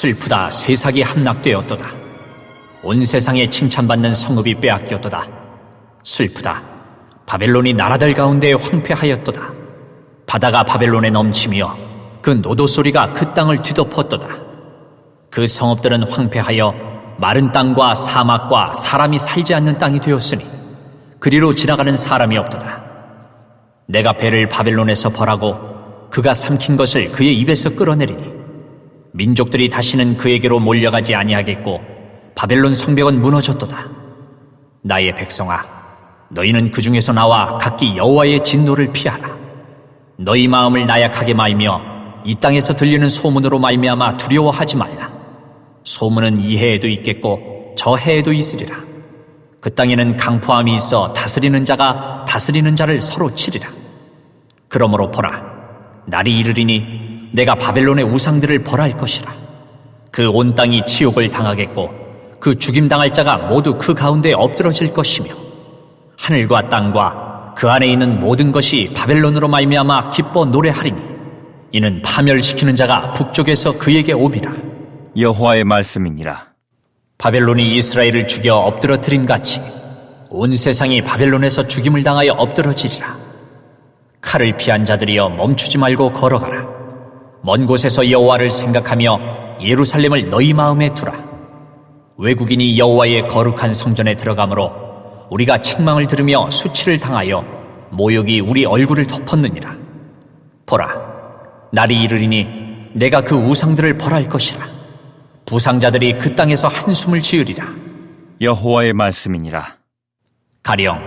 슬프다. 세상이 함락되었도다. 온 세상에 칭찬받는 성읍이 빼앗겼도다. 슬프다. 바벨론이 나라들 가운데 황폐하였도다. 바다가 바벨론에 넘치며 그 노도 소리가 그 땅을 뒤덮었도다. 그 성읍들은 황폐하여 마른 땅과 사막과 사람이 살지 않는 땅이 되었으니 그리로 지나가는 사람이 없도다. 내가 배를 바벨론에서 벌하고 그가 삼킨 것을 그의 입에서 끌어내리니 민족들이 다시는 그에게로 몰려가지 아니하겠고 바벨론 성벽은 무너졌도다. 나의 백성아, 너희는 그 중에서 나와 각기 여호와의 진노를 피하라. 너희 마음을 나약하게 말며 이 땅에서 들리는 소문으로 말미암아 두려워하지 말라. 소문은 이 해에도 있겠고 저 해에도 있으리라. 그 땅에는 강포함이 있어 다스리는 자가 다스리는 자를 서로 치리라. 그러므로 보라, 날이 이르리니 내가 바벨론의 우상들을 벌할 것이라. 그 온 땅이 치욕을 당하겠고 그 죽임당할 자가 모두 그 가운데 엎드러질 것이며 하늘과 땅과 그 안에 있는 모든 것이 바벨론으로 말미암아 기뻐 노래하리니 이는 파멸시키는 자가 북쪽에서 그에게 오미라. 여호와의 말씀이니라. 바벨론이 이스라엘을 죽여 엎드러뜨림같이 온 세상이 바벨론에서 죽임을 당하여 엎드러지리라. 칼을 피한 자들이여 멈추지 말고 걸어가라. 먼 곳에서 여호와를 생각하며 예루살렘을 너희 마음에 두라. 외국인이 여호와의 거룩한 성전에 들어가므로 우리가 책망을 들으며 수치를 당하여 모욕이 우리 얼굴을 덮었느니라. 보라, 날이 이르리니 내가 그 우상들을 벌할 것이라. 부상자들이 그 땅에서 한숨을 지으리라. 여호와의 말씀이니라. 가령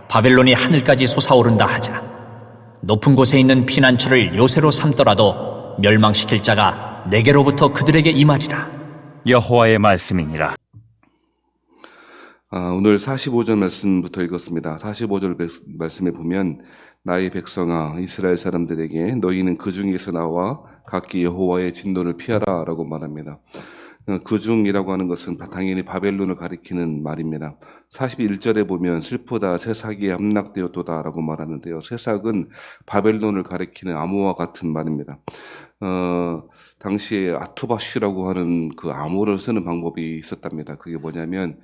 바벨론이 하늘까지 솟아오른다 하자. 높은 곳에 있는 피난처를 요새로 삼더라도 멸망시킬 자가 내게로부터 그들에게 임하리라. 여호와의 말씀이니라. 오늘 45절 말씀부터 읽었습니다. 45절 말씀에 보면 나의 백성아 이스라엘 사람들에게 너희는 그 중에서 나와 각기 여호와의 진노를 피하라 라고 말합니다. 그 중이라고 하는 것은 당연히 바벨론을 가리키는 말입니다. 41절에 보면 슬프다 새삭이 함락되었도다 라고 말하는데요. 새삭은 바벨론을 가리키는 암호와 같은 말입니다. 당시에 아투바슈라고 하는 그 암호를 쓰는 방법이 있었답니다. 그게 뭐냐면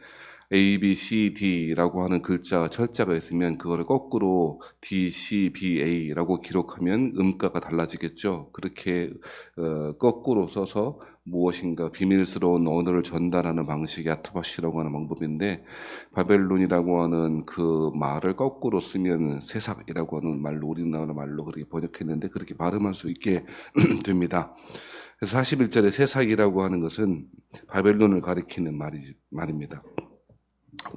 A, B, C, D라고 하는 글자, 철자가 있으면 그거를 거꾸로 D, C, B, A라고 기록하면 음가가 달라지겠죠. 그렇게 거꾸로 써서 무엇인가 비밀스러운 언어를 전달하는 방식이 아투바시라고 하는 방법인데 바벨론이라고 하는 그 말을 거꾸로 쓰면 새삭이라고 하는 말로 우리나라 말로 그렇게 번역했는데 그렇게 발음할 수 있게 됩니다. 그래서 41절에 새삭이라고 하는 것은 바벨론을 가리키는 말입니다.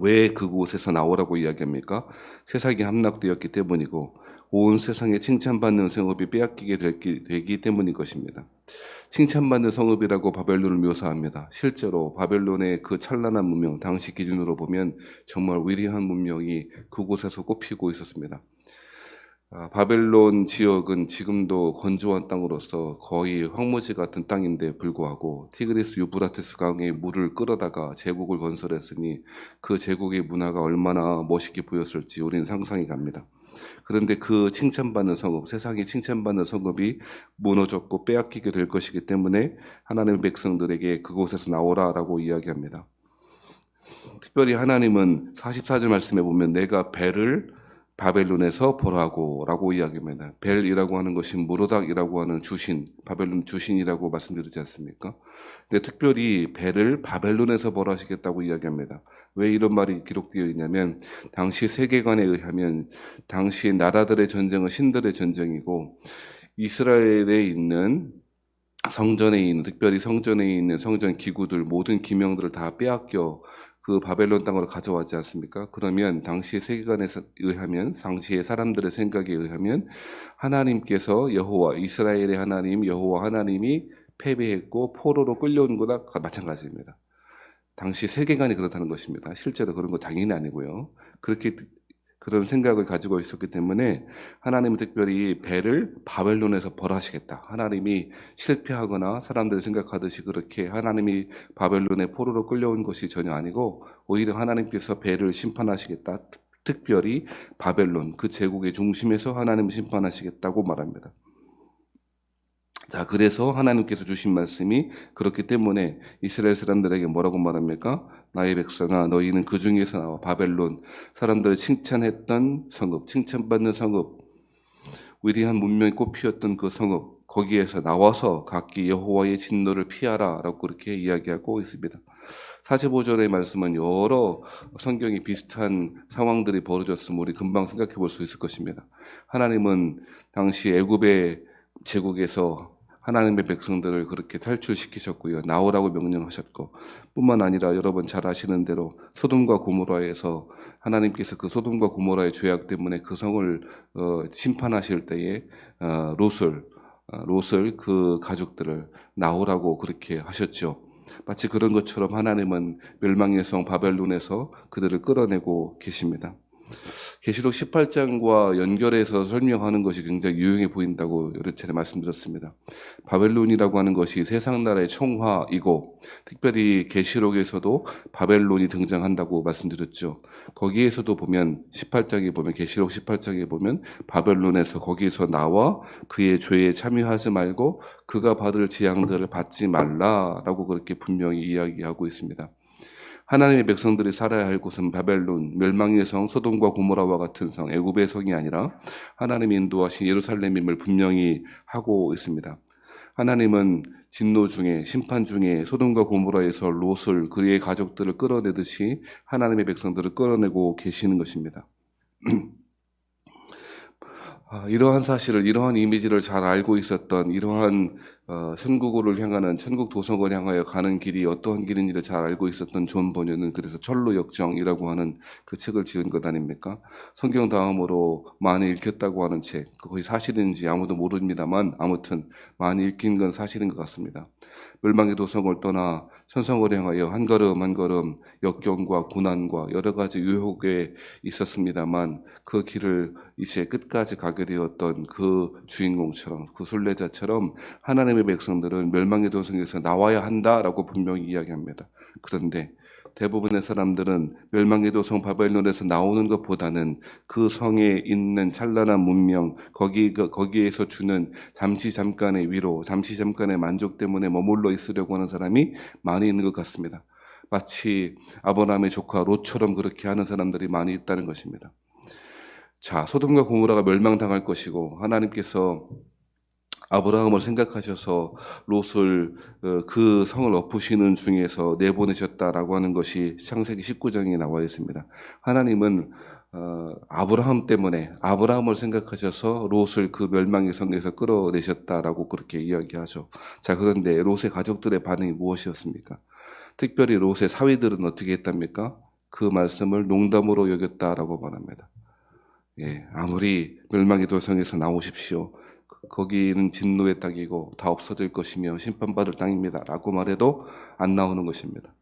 왜 그곳에서 나오라고 이야기합니까? 새삭이 함락되었기 때문이고 온 세상에 칭찬받는 성읍이 빼앗기게 되기 때문인 것입니다. 칭찬받는 성읍이라고 바벨론을 묘사합니다. 실제로 바벨론의 그 찬란한 문명, 당시 기준으로 보면 정말 위대한 문명이 그곳에서 꼽히고 있었습니다. 바벨론 지역은 지금도 건조한 땅으로서 거의 황무지 같은 땅인데 불구하고 티그리스 유브라테스 강의 물을 끌어다가 제국을 건설했으니 그 제국의 문화가 얼마나 멋있게 보였을지 우리는 상상이 갑니다. 그런데 그 칭찬받는 성읍, 세상에 칭찬받는 성읍이 무너졌고 빼앗기게 될 것이기 때문에 하나님의 백성들에게 그곳에서 나오라라고 이야기합니다. 특별히 하나님은 44절 말씀에 보면 내가 배를 바벨론에서 벌하고 라고 이야기합니다. 벨이라고 하는 것이 무로닥이라고 하는 주신, 바벨론 주신이라고 말씀드리지 않습니까? 근데 특별히 벨을 바벨론에서 벌하시겠다고 이야기합니다. 왜 이런 말이 기록되어 있냐면 당시 세계관에 의하면 당시 나라들의 전쟁은 신들의 전쟁이고 이스라엘에 있는 성전에 있는, 특별히 성전에 있는 성전 기구들, 모든 기명들을 다 빼앗겨 그 바벨론 땅으로 가져왔지 않습니까? 그러면 당시의 세계관에 의하면, 당시의 사람들의 생각에 의하면 하나님께서 여호와, 이스라엘의 하나님 여호와 하나님이 패배했고 포로로 끌려온 거나 마찬가지입니다. 당시 세계관이 그렇다는 것입니다. 실제로 그런 거 당연히 아니고요. 그런 생각을 가지고 있었기 때문에 하나님은 특별히 배를 바벨론에서 벌하시겠다. 하나님이 실패하거나 사람들이 생각하듯이 그렇게 하나님이 바벨론에 포로로 끌려온 것이 전혀 아니고 오히려 하나님께서 배를 심판하시겠다. 특별히 바벨론, 그 제국의 중심에서 하나님을 심판하시겠다고 말합니다. 자, 그래서 하나님께서 주신 말씀이 그렇기 때문에 이스라엘 사람들에게 뭐라고 말합니까? 나의 백성아, 너희는 그 중에서 나와 바벨론 사람들을 칭찬했던 성읍, 칭찬받는 성읍, 위대한 문명이 꽃피었던 그 성읍, 거기에서 나와서 각기 여호와의 진노를 피하라 라고 그렇게 이야기하고 있습니다. 45절의 말씀은 여러 성경이 비슷한 상황들이 벌어졌음을 우리 금방 생각해 볼 수 있을 것입니다. 하나님은 당시 애굽의 제국에서 하나님의 백성들을 그렇게 탈출시키셨고요. 나오라고 명령하셨고, 뿐만 아니라 여러분 잘 아시는 대로 소돔과 고모라에서 하나님께서 그 소돔과 고모라의 죄악 때문에 그 성을 심판하실 때에 롯을 그 가족들을 나오라고 그렇게 하셨죠. 마치 그런 것처럼 하나님은 멸망의 성 바벨론에서 그들을 끌어내고 계십니다. 계시록 18장과 연결해서 설명하는 것이 굉장히 유용해 보인다고 여러 차례 말씀드렸습니다. 바벨론이라고 하는 것이 세상 나라의 총화이고 특별히 계시록에서도 바벨론이 등장한다고 말씀드렸죠. 거기에서도 보면 18장에 보면 계시록 18장에 보면 바벨론에서 거기에서 나와 그의 죄에 참여하지 말고 그가 받을 재앙들을 받지 말라라고 그렇게 분명히 이야기하고 있습니다. 하나님의 백성들이 살아야 할 곳은 바벨론, 멸망의 성, 소돔과 고모라와 같은 성, 애굽의 성이 아니라 하나님이 인도하신 예루살렘임을 분명히 하고 있습니다. 하나님은 진노 중에, 심판 중에 소돔과 고모라에서 롯을 그의 가족들을 끌어내듯이 하나님의 백성들을 끌어내고 계시는 것입니다. 이러한 사실을, 이러한 이미지를 잘 알고 있었던 이러한 천국을 향하는, 천국 도성을 향하여 가는 길이 어떠한 길인지를 잘 알고 있었던 존 번연은 그래서 철로 역정이라고 하는 그 책을 지은 것 아닙니까? 성경 다음으로 많이 읽혔다고 하는 책, 그것이 사실인지 아무도 모릅니다만 아무튼 많이 읽힌 건 사실인 것 같습니다. 멸망의 도성을 떠나 천성을 향하여 한 걸음 한 걸음 역경과 고난과 여러 가지 유혹에 있었습니다만 그 길을 이제 끝까지 가게 되었던 그 주인공처럼, 그 순례자처럼 하나님의 백성들은 멸망의 도성에서 나와야 한다라고 분명히 이야기합니다. 그런데 대부분의 사람들은 멸망의 도성 바벨론에서 나오는 것보다는 그 성에 있는 찬란한 문명, 거기에서 주는 잠시 잠깐의 위로, 잠시 잠깐의 만족 때문에 머물러 있으려고 하는 사람이 많이 있는 것 같습니다. 마치 아브라함의 조카 롯처럼 그렇게 하는 사람들이 많이 있다는 것입니다. 자, 소돔과 고모라가 멸망당할 것이고 하나님께서 아브라함을 생각하셔서 롯을 그 성을 엎으시는 중에서 내보내셨다라고 하는 것이 창세기 19장에 나와 있습니다. 하나님은 아브라함 때문에 아브라함을 생각하셔서 롯을 그 멸망의 성에서 끌어내셨다라고 그렇게 이야기하죠. 자, 그런데 롯의 가족들의 반응이 무엇이었습니까? 특별히 롯의 사위들은 어떻게 했답니까? 그 말씀을 농담으로 여겼다라고 말합니다. 예, 아무리 멸망의 도성에서 나오십시오. 거기는 진노의 땅이고 다 없어질 것이며 심판받을 땅입니다 라고 말해도 안 나오는 것입니다.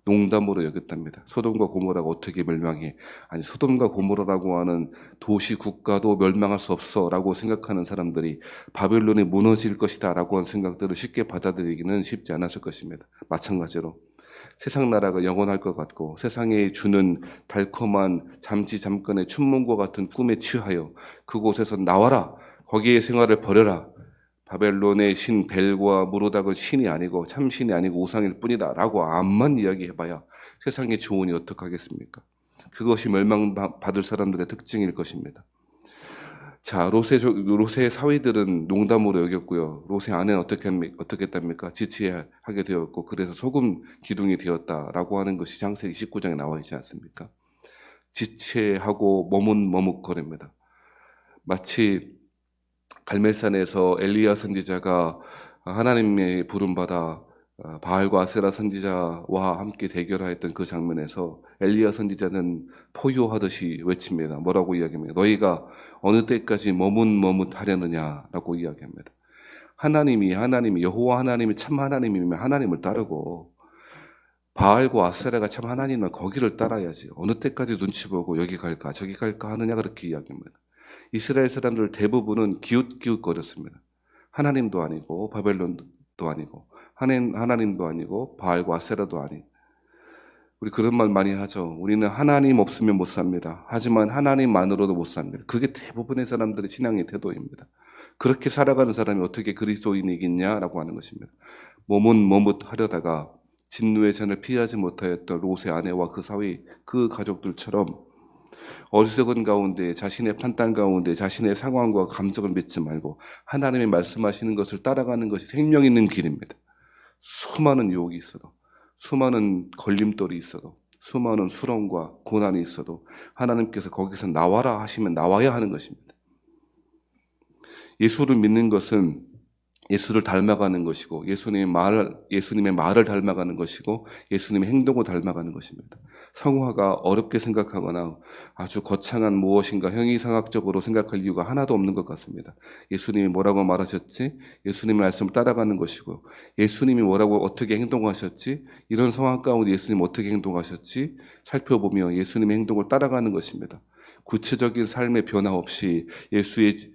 농담으로 여겼답니다. 소돔과 고모라가 어떻게 멸망해? 아니, 소돔과 고모라라고 하는 도시 국가도 멸망할 수 없어 라고 생각하는 사람들이 바벨론이 무너질 것이다 라고 하는 생각들을 쉽게 받아들이기는 쉽지 않았을 것입니다. 마찬가지로 세상 나라가 영원할 것 같고 세상에 주는 달콤한 잠시 잠깐의 춘몽과 같은 꿈에 취하여 그곳에서 나와라, 거기에 생활을 버려라, 바벨론의 신 벨과 무로닥은 신이 아니고 참신이 아니고 우상일 뿐이다 라고 암만 이야기해봐야 세상의 조언이 어떡하겠습니까? 그것이 멸망받을 사람들의 특징일 것입니다. 자, 롯의 사위들은 농담으로 여겼고요. 롯의 아내는 어떻게 했답니까? 지체하게 되었고 그래서 소금 기둥이 되었다라고 하는 것이 창세기 19장에 나와 있지 않습니까? 지체하고 머뭇거립니다. 마치 갈멜산에서 엘리야 선지자가 하나님의 부름받아 바알과 아세라 선지자와 함께 대결하였던 그 장면에서 엘리야 선지자는 포효하듯이 외칩니다. 뭐라고 이야기합니까? 너희가 어느 때까지 머뭇하려느냐라고 이야기합니다. 하나님이 여호와 하나님이 참 하나님이면 하나님을 따르고 바알과 아세라가 참 하나님이면 거기를 따라야지. 어느 때까지 눈치 보고 여기 갈까 저기 갈까 하느냐 그렇게 이야기합니다. 이스라엘 사람들 대부분은 기웃기웃거렸습니다. 하나님도 아니고 바벨론도 아니고 하나님도 아니고 바알과 아세라도 아닌. 우리 그런 말 많이 하죠. 우리는 하나님 없으면 못 삽니다. 하지만 하나님만으로도 못 삽니다. 그게 대부분의 사람들의 신앙의 태도입니다. 그렇게 살아가는 사람이 어떻게 그리스도인이겠냐라고 하는 것입니다. 몸은 머뭇하려다가 진노의 잔을 피하지 못하였던 롯의 아내와 그 사위, 그 가족들처럼 어리석은 가운데 자신의 판단 가운데 자신의 상황과 감정을 믿지 말고 하나님이 말씀하시는 것을 따라가는 것이 생명 있는 길입니다. 수많은 유혹이 있어도, 수많은 걸림돌이 있어도, 수많은 수렁과 고난이 있어도 하나님께서 거기서 나와라 하시면 나와야 하는 것입니다. 예수를 믿는 것은 예수를 닮아가는 것이고 예수님의 말을 닮아가는 것이고 예수님의 행동을 닮아가는 것입니다. 성화가 어렵게 생각하거나 아주 거창한 무엇인가 형이상학적으로 생각할 이유가 하나도 없는 것 같습니다. 예수님이 뭐라고 말하셨지? 예수님의 말씀을 따라가는 것이고 예수님이 뭐라고 어떻게 행동하셨지? 이런 상황 가운데 예수님 어떻게 행동하셨지? 살펴보며 예수님의 행동을 따라가는 것입니다. 구체적인 삶의 변화 없이 예수의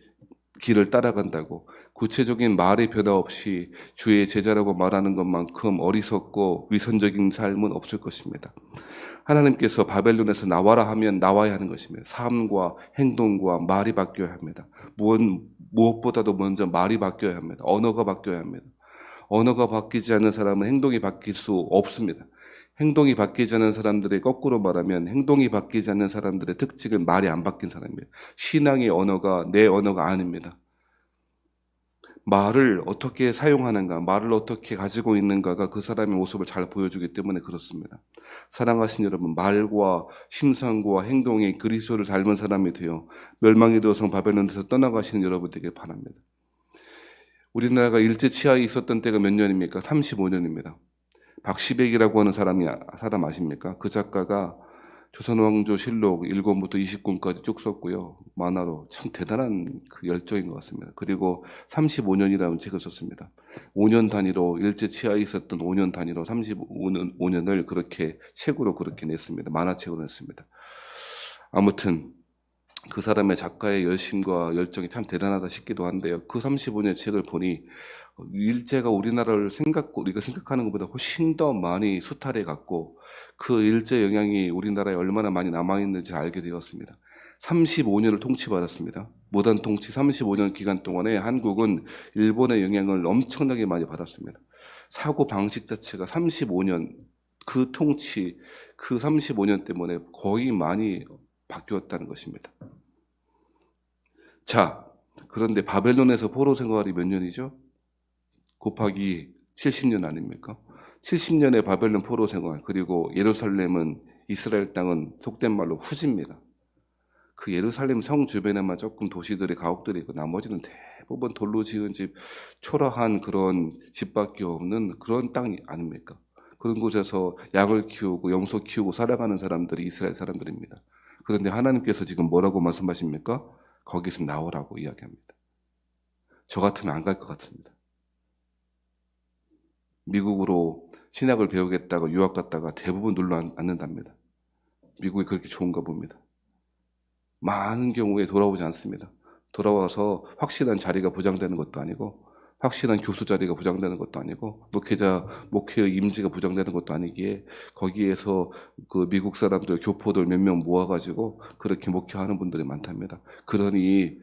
길을 따라간다고 구체적인 말의 변화 없이 주의 제자라고 말하는 것만큼 어리석고 위선적인 삶은 없을 것입니다. 하나님께서 바벨론에서 나와라 하면 나와야 하는 것입니다. 삶과 행동과 말이 바뀌어야 합니다. 무엇보다도 먼저 말이 바뀌어야 합니다. 언어가 바뀌어야 합니다. 언어가 바뀌지 않는 사람은 행동이 바뀔 수 없습니다. 행동이 바뀌지 않는 사람들의 거꾸로 말하면 행동이 바뀌지 않는 사람들의 특징은 말이 안 바뀐 사람입니다. 신앙의 언어가 내 언어가 아닙니다. 말을 어떻게 사용하는가, 말을 어떻게 가지고 있는가가 그 사람의 모습을 잘 보여주기 때문에 그렇습니다. 사랑하신 여러분, 말과 심상과 행동이 그리스도를 닮은 사람이 되어 멸망이 되어서 바벨론에서 떠나가시는 여러분 되길 바랍니다. 우리나라가 일제 치하에 있었던 때가 몇 년입니까? 35년입니다. 박시백이라고 하는 사람 아십니까? 그 작가가 조선왕조실록 1권부터 20권까지 쭉 썼고요. 만화로 참 대단한 그 열정인 것 같습니다. 그리고 35년이라는 책을 썼습니다. 5년 단위로 일제 치하에 있었던 5년 단위로 35년을 그렇게 책으로 그렇게 냈습니다. 만화책으로 냈습니다. 아무튼 그 사람의 작가의 열심과 열정이 참 대단하다 싶기도 한데요. 그 35년 책을 보니 일제가 우리나라를 우리가 생각하는 것보다 훨씬 더 많이 수탈해 갔고 그 일제 영향이 우리나라에 얼마나 많이 남아있는지 알게 되었습니다. 35년을 통치받았습니다. 무단 통치 35년 기간 동안에 한국은 일본의 영향을 엄청나게 많이 받았습니다. 사고 방식 자체가 35년 그 통치 그 35년 때문에 거의 많이 바뀌었다는 것입니다. 자, 그런데 바벨론에서 포로 생활이 몇 년이죠? 곱하기 70년 아닙니까? 70년의 바벨론 포로 생활, 그리고 예루살렘은 이스라엘 땅은 속된 말로 후지입니다. 그 예루살렘 성 주변에만 조금 도시들이 가옥들이 있고 나머지는 대부분 돌로 지은 집, 초라한 그런 집밖에 없는 그런 땅이 아닙니까? 그런 곳에서 양을 키우고 염소 키우고 살아가는 사람들이 이스라엘 사람들입니다. 그런데 하나님께서 지금 뭐라고 말씀하십니까? 거기서 나오라고 이야기합니다. 저 같으면 안 갈 것 같습니다. 미국으로 신학을 배우겠다가 유학 갔다가 대부분 눌러 앉는답니다. 미국이 그렇게 좋은가 봅니다. 많은 경우에 돌아오지 않습니다. 돌아와서 확실한 자리가 보장되는 것도 아니고 확실한 교수 자리가 보장되는 것도 아니고 목회의 임지가 보장되는 것도 아니기에 거기에서 그 미국 사람들 교포들 몇 명 모아가지고 그렇게 목회하는 분들이 많답니다. 그러니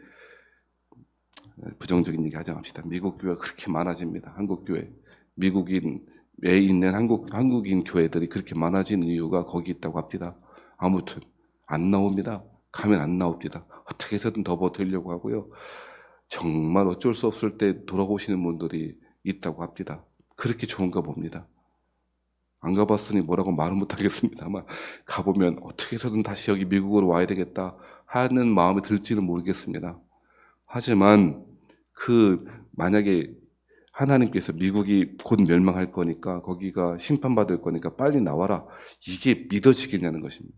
부정적인 얘기 하지 맙시다. 미국 교회가 그렇게 많아집니다. 한국 교회. 미국인에 있는 한국인 교회들이 그렇게 많아지는 이유가 거기 있다고 합니다. 아무튼 안 나옵니다. 가면 안 나옵니다. 어떻게 해서든 더 버티려고 하고요. 정말 어쩔 수 없을 때 돌아오시는 분들이 있다고 합니다. 그렇게 좋은가 봅니다. 안 가봤으니 뭐라고 말은 못하겠습니다만 가보면 어떻게 해서든 다시 여기 미국으로 와야 되겠다 하는 마음이 들지는 모르겠습니다. 하지만 만약에 하나님께서 미국이 곧 멸망할 거니까 거기가 심판받을 거니까 빨리 나와라. 이게 믿어지겠냐는 것입니다.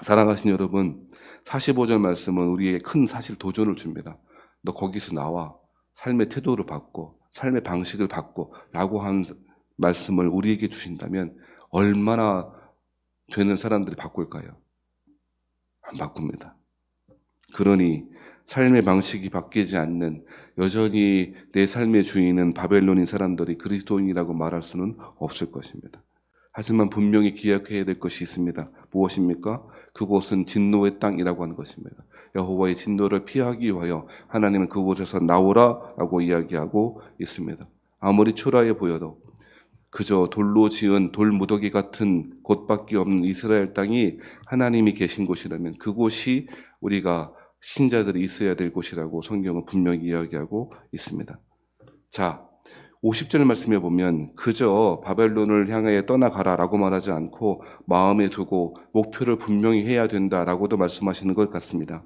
사랑하신 여러분, 45절 말씀은 우리에게 큰 사실 도전을 줍니다. 너 거기서 나와. 삶의 태도를 바꿔. 삶의 방식을 바꿔. 라고 하는 말씀을 우리에게 주신다면 얼마나 되는 사람들이 바꿀까요? 안 바꿉니다. 그러니 삶의 방식이 바뀌지 않는 여전히 내 삶의 주인은 바벨론인 사람들이 그리스도인이라고 말할 수는 없을 것입니다. 하지만 분명히 기억해야 될 것이 있습니다. 무엇입니까? 그곳은 진노의 땅이라고 하는 것입니다. 여호와의 진노를 피하기 위하여 하나님은 그곳에서 나오라라고 이야기하고 있습니다. 아무리 초라해 보여도 그저 돌로 지은 돌무더기 같은 곳밖에 없는 이스라엘 땅이 하나님이 계신 곳이라면 그곳이 우리가 신자들이 있어야 될 곳이라고 성경은 분명히 이야기하고 있습니다. 자, 50절 말씀에 보면 그저 바벨론을 향하여 떠나가라라고 말하지 않고 마음에 두고 목표를 분명히 해야 된다라고도 말씀하시는 것 같습니다.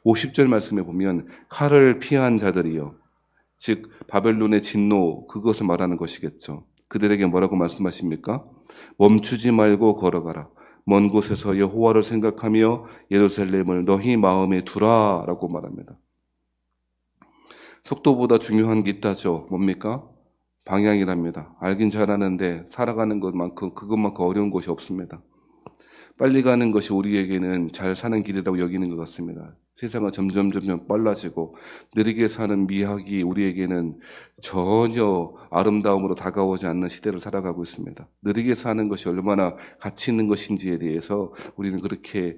50절 말씀에 보면 칼을 피한 자들이요, 즉 바벨론의 진노, 그것을 말하는 것이겠죠. 그들에게 뭐라고 말씀하십니까? 멈추지 말고 걸어가라. 먼 곳에서 여호와를 생각하며 예루살렘을 너희 마음에 두라라고 말합니다. 속도보다 중요한 게 있다죠. 뭡니까? 방향이랍니다. 알긴 잘 아는데 살아가는 그것만큼 어려운 것이 없습니다. 빨리 가는 것이 우리에게는 잘 사는 길이라고 여기는 것 같습니다. 세상은 점점 빨라지고 느리게 사는 미학이 우리에게는 전혀 아름다움으로 다가오지 않는 시대를 살아가고 있습니다. 느리게 사는 것이 얼마나 가치 있는 것인지에 대해서 우리는 그렇게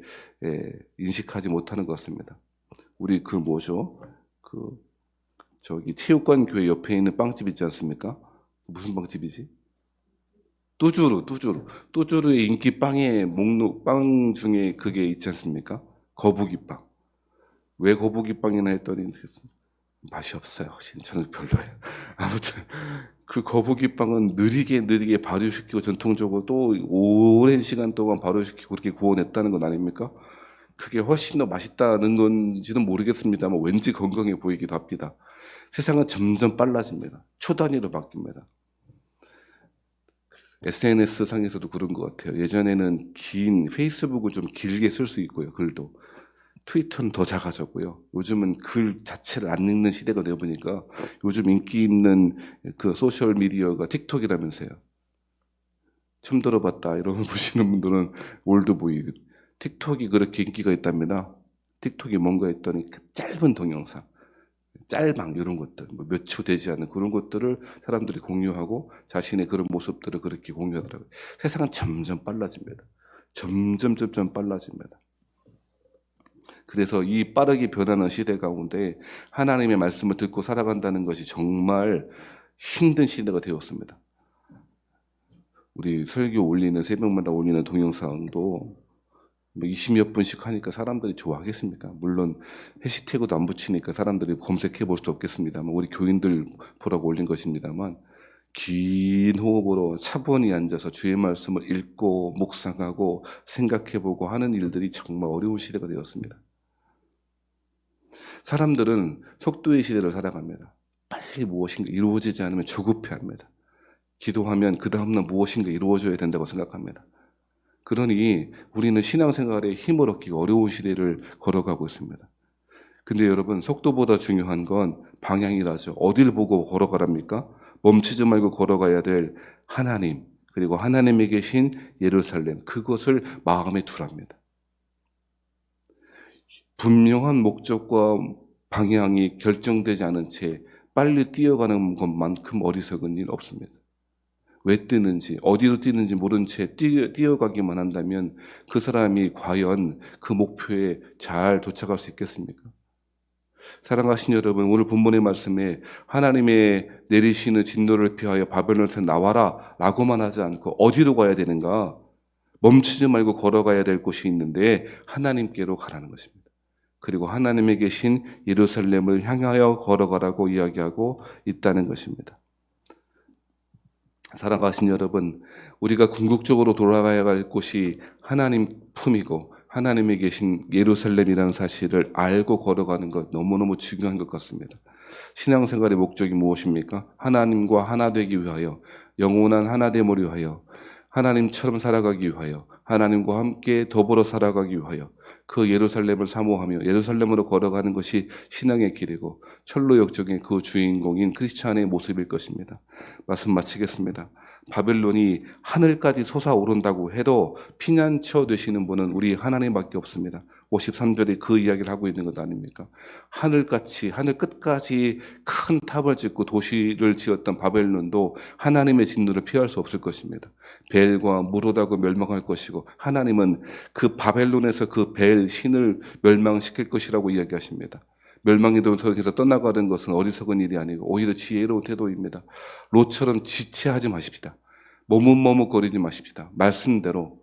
인식하지 못하는 것 같습니다. 우리 저기 체육관 교회 옆에 있는 빵집 있지 않습니까? 무슨 빵집이지? 뚜주루의 인기 빵의 목록, 빵 중에 그게 있지 않습니까? 거북이빵. 왜 거북이빵이나 했더니 맛이 없어요. 저는 별로예요. 아무튼 그 거북이빵은 느리게 발효시키고 전통적으로 또 오랜 시간 동안 발효시키고 그렇게 구워냈다는 건 아닙니까? 그게 훨씬 더 맛있다는 건지는 모르겠습니다만 왠지 건강해 보이기도 합니다. 세상은 점점 빨라집니다. 초단위로 바뀝니다. SNS 상에서도 그런 것 같아요. 예전에는 페이스북은 좀 길게 쓸 수 있고요, 글도. 트위터는 더 작아졌고요. 요즘은 글 자체를 안 읽는 시대가 되어보니까 요즘 인기 있는 그 소셜미디어가 틱톡이라면서요. 처음 들어봤다 이러면 보시는 분들은 올드보이. 틱톡이 그렇게 인기가 있답니다. 틱톡이 뭔가 했더니 그 짧은 동영상, 짤방 이런 것들, 몇 초 되지 않는 그런 것들을 사람들이 공유하고 자신의 그런 모습들을 그렇게 공유하더라고요. 세상은 점점 빨라집니다. 점점 빨라집니다. 그래서 이 빠르게 변하는 시대 가운데 하나님의 말씀을 듣고 살아간다는 것이 정말 힘든 시대가 되었습니다. 우리 설교 올리는 새벽마다 올리는 동영상도 20몇 분씩 하니까 사람들이 좋아하겠습니까? 물론 해시태그도 안 붙이니까 사람들이 검색해 볼 수 없겠습니다만 우리 교인들 보라고 올린 것입니다만 긴 호흡으로 차분히 앉아서 주의 말씀을 읽고 묵상하고 생각해보고 하는 일들이 정말 어려운 시대가 되었습니다. 사람들은 속도의 시대를 살아갑니다. 빨리 무엇인가 이루어지지 않으면 조급해합니다. 기도하면 그 다음날 무엇인가 이루어져야 된다고 생각합니다. 그러니 우리는 신앙생활에 힘을 얻기 어려운 시대를 걸어가고 있습니다. 근데 여러분, 속도보다 중요한 건 방향이라죠. 어딜 보고 걸어가랍니까? 멈추지 말고 걸어가야 될 하나님, 그리고 하나님에 계신 예루살렘, 그것을 마음에 두랍니다. 분명한 목적과 방향이 결정되지 않은 채 빨리 뛰어가는 것만큼 어리석은 일 없습니다. 왜 뛰는지, 어디로 뛰는지 모른 채 뛰어가기만 한다면 그 사람이 과연 그 목표에 잘 도착할 수 있겠습니까? 사랑하신 여러분, 오늘 본문의 말씀에 하나님의 내리시는 진노를 피하여 바벨론에서 나와라 라고만 하지 않고 어디로 가야 되는가? 멈추지 말고 걸어가야 될 곳이 있는데 하나님께로 가라는 것입니다. 그리고 하나님에 계신 예루살렘을 향하여 걸어가라고 이야기하고 있다는 것입니다. 사랑하신 여러분, 우리가 궁극적으로 돌아가야 할 곳이 하나님 품이고 하나님에 계신 예루살렘이라는 사실을 알고 걸어가는 것 너무너무 중요한 것 같습니다. 신앙생활의 목적이 무엇입니까? 하나님과 하나 되기 위하여, 영원한 하나됨을 위하여, 하나님처럼 살아가기 위하여, 하나님과 함께 더불어 살아가기 위하여 그 예루살렘을 사모하며 예루살렘으로 걸어가는 것이 신앙의 길이고 철로 역적인 그 주인공인 크리스찬의 모습일 것입니다. 말씀 마치겠습니다. 바벨론이 하늘까지 솟아오른다고 해도 피난처 되시는 분은 우리 하나님밖에 없습니다. 53절이 그 이야기를 하고 있는 것 아닙니까? 하늘같이, 하늘 끝까지 큰 탑을 짓고 도시를 지었던 바벨론도 하나님의 진노를 피할 수 없을 것입니다. 벨과 무로다고 멸망할 것이고, 하나님은 그 바벨론에서 그 벨 신을 멸망시킬 것이라고 이야기하십니다. 멸망의 도석에서 떠나가는 것은 어리석은 일이 아니고 오히려 지혜로운 태도입니다. 롯처럼 지체하지 마십시다. 머뭇머뭇거리지 마십시다. 말씀대로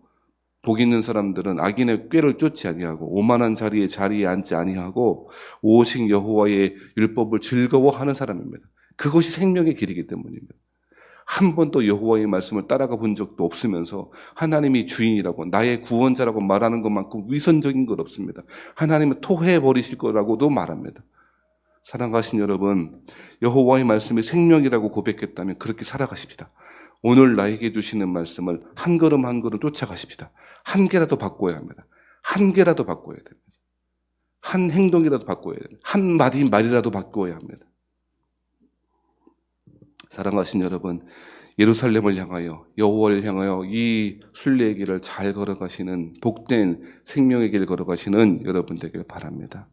복 있는 사람들은 악인의 꾀를 쫓지 아니하고 오만한 자리에 앉지 아니하고 오직 여호와의 율법을 즐거워하는 사람입니다. 그것이 생명의 길이기 때문입니다. 한 번도 여호와의 말씀을 따라가 본 적도 없으면서 하나님이 주인이라고 나의 구원자라고 말하는 것만큼 위선적인 것 없습니다. 하나님은 토해버리실 거라고도 말합니다. 사랑하신 여러분, 여호와의 말씀이 생명이라고 고백했다면 그렇게 살아가십시다. 오늘 나에게 주시는 말씀을 한 걸음 한 걸음 쫓아가십시다. 한 개라도 바꿔야 합니다. 한 개라도 바꿔야 됩니다. 한 행동이라도 바꿔야 됩니다. 한 말이라도 바꿔야 합니다. 사랑하신 여러분, 예루살렘을 향하여 여호와를 향하여 이 순례의 길을 잘 걸어가시는 복된 생명의 길 걸어가시는 여러분 되길 바랍니다.